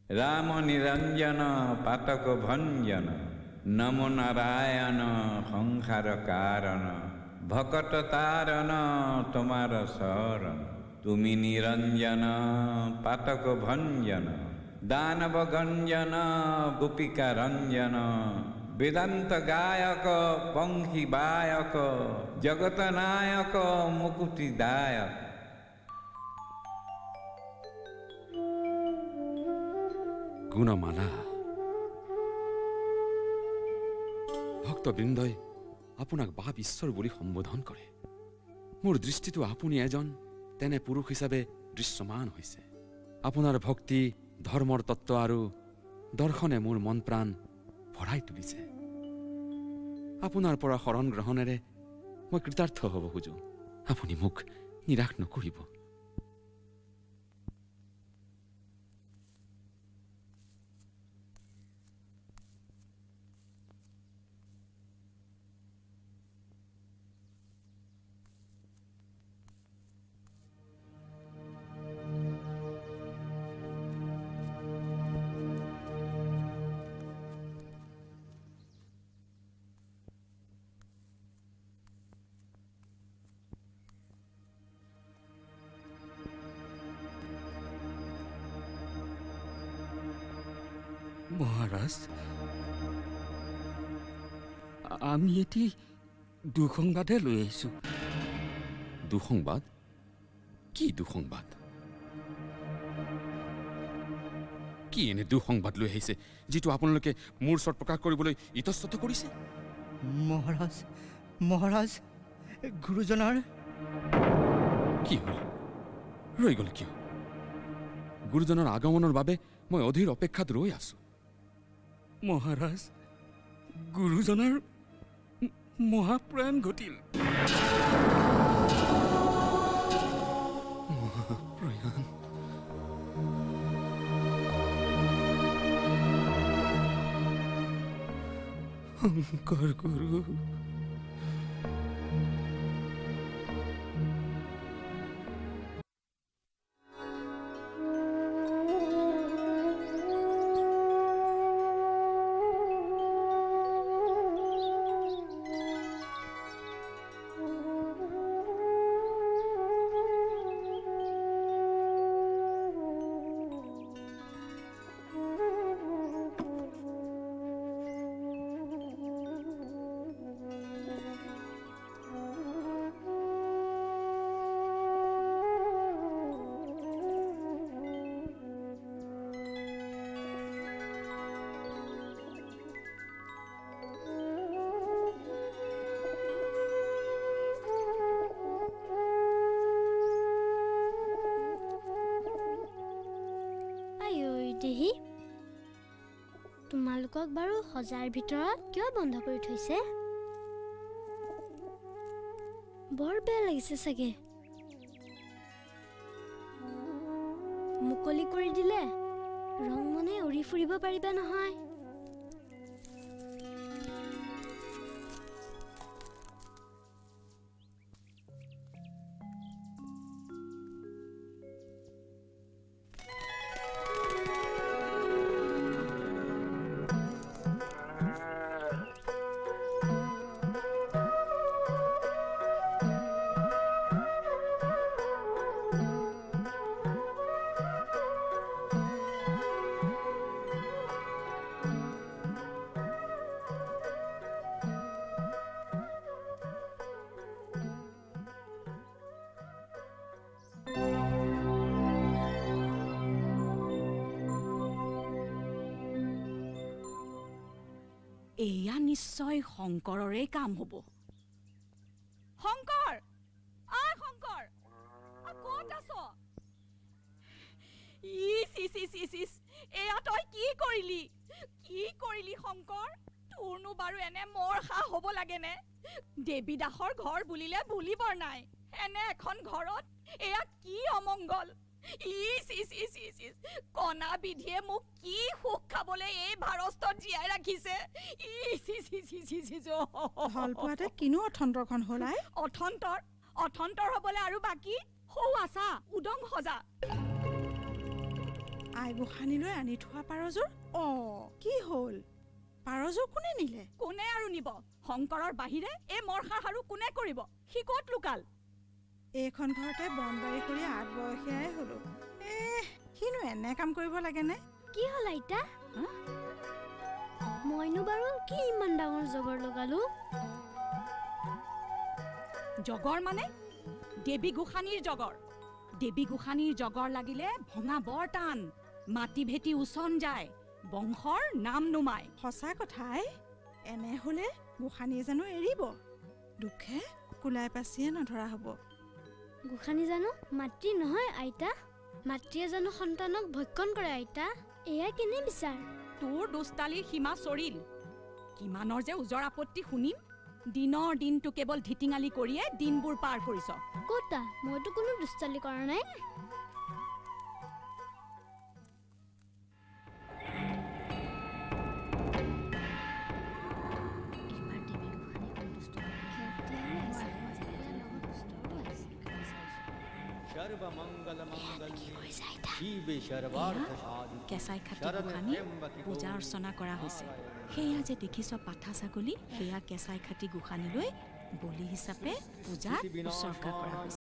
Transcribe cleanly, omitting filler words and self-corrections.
রাম নিরঞ্জন পাতক ভঞ্জন নমো নারায়ণ সংসার কারণ ভকত তারণ তোমার শরণ তুমি নিরঞ্জন পাতক ভঞ্জন দানব গঞ্জন গোপিকা রঞ্জন বেদান্ত গায়ক পঙ্খী বায়ক জগত নায়ক মুকুতি দায়ক। গুণমালা ভক্তবৃন্দই আপোনাক বাপ ঈশ্বৰ বুলি সম্বোধন কৰে। মোৰ দৃষ্টিটো আপুনি এজন তেনে পুৰুষ হিচাপে দৃশ্যমান হৈছে। আপোনাৰ ভক্তি ধৰ্মৰ তত্ত্ব আৰু দৰ্শনে মোৰ মন প্ৰাণ ভৰাই তুলিছে। আপোনাৰ পৰা শৰণ গ্ৰহণেৰে মই কৃতাৰ্থ হ'ব খোজো। আপুনি মোক নিৰাশ নকৰিব। মহারাজ, আমি এটি দুঃসংবাদে লৈ আহিছো। দুঃসংবাদ? কি দুঃসংবাদ? কি এনে দুঃসংবাদ লৈ আহিছে যিটো আপোনালোকে মোৰ ওচৰত প্ৰকাশ কৰিবলৈ ইতস্তত কৰিছে? মহাৰাজ, মহাৰাজ, গুৰুজনাৰ কি হ'ল? ৰৈ গ'ল কিয়? গুৰুজনৰ আগমনৰ বাবে মই অধীৰ অপেক্ষাত ৰৈ আছো। মহাৰাজ, গুৰুজনাৰ মহাপ্ৰয়াণ ঘটিল। মহাপ্ৰয়াণ? শংকৰ গুৰু, দেহি, তোমালোকক বাৰু সজাৰ ভিতৰত কিয় বন্ধ কৰি থৈছে? বৰ বেয়া লাগিছে চাগে। মুকলি কৰি দিলে ৰং মনে উৰি ফুৰিব পাৰিবা নহয়। এয়া নিশ্চয় শংকৰৰে কাম হ'ব। শংকৰ, আই শংকৰ, ক'ত আছ? এয়া তই কি কৰিলি? কি কৰিলি শংকৰ? তোৰনো বাৰু এনে মৰ খা হ'ব লাগেনে? দেৱী দাসৰ ঘৰ বুলিলে বুলিবৰ নাই। এনে এখন ঘৰত এয়া কি অমংগল! কণা বিধিয়ে মোক কি সুখ খাবলৈ এই ভাৰস্তত জীয়াই ৰাখিছে। কিনো অথন্তৰখন হ'ল আই? অথন্তৰ হ'বলৈ আৰু বাকী সৌ আছা উদং সজা। আই গোসানীলৈ আনি থোৱা পাৰযোৰ কি হ'ল পাৰযোৰ কোনে নিলে কোনে আৰু নিব শংকৰৰ বাহিৰে এই মৰখাৰ আৰু কোনে কৰিব সি ক'ত লুকাল এইখন ঘৰতে বনবাৰী কৰি 8 বয়সীয়াই হলো কিনো এনে কাম কৰিব লাগেনে কি হ'ল আইতা মইনো বাৰু কি ইমান ডাঙৰ জগৰ লগালো জগৰ মানে দেৱী গোসানীৰ জগৰ দেৱী গোসানীৰ জগৰ লাগিলে ভঙা বৰ টান মাটি ভেটি উচন যায় বংশৰ নাম নুমাই সঁচা কথাই এনে হলে গোসানীয়ে জানো এৰিব দুখে কুলাই পাচিয়ে নধৰা হ'ব গোসানী জানো মাতৃ নহয় আইতা মাতৃয়ে জানো সন্তানক ভক্ষণ কৰে আইতা এয়া কেনে বিচাৰ তোৰ দুষ্টালিৰ সীমা চৰিল কিমানৰ যে উজৰ আপত্তি শুনিম দিনৰ দিনটো কেৱল ধিটিঙালি কৰিয়ে দিনবোৰ পাৰ কৰিছ কতা মইতো কোনো দুষ্টালি কৰা নাই কেঁচাই খাটি গোসানী পূজা অৰ্চনা কৰা হৈছে সেয়া যে দেখিছ পাঠা ছাগলী সেয়া কেঁচাই খাটি গোসানীলৈ বলি হিচাপে পূজাত উচৰ্গা কৰা হৈছে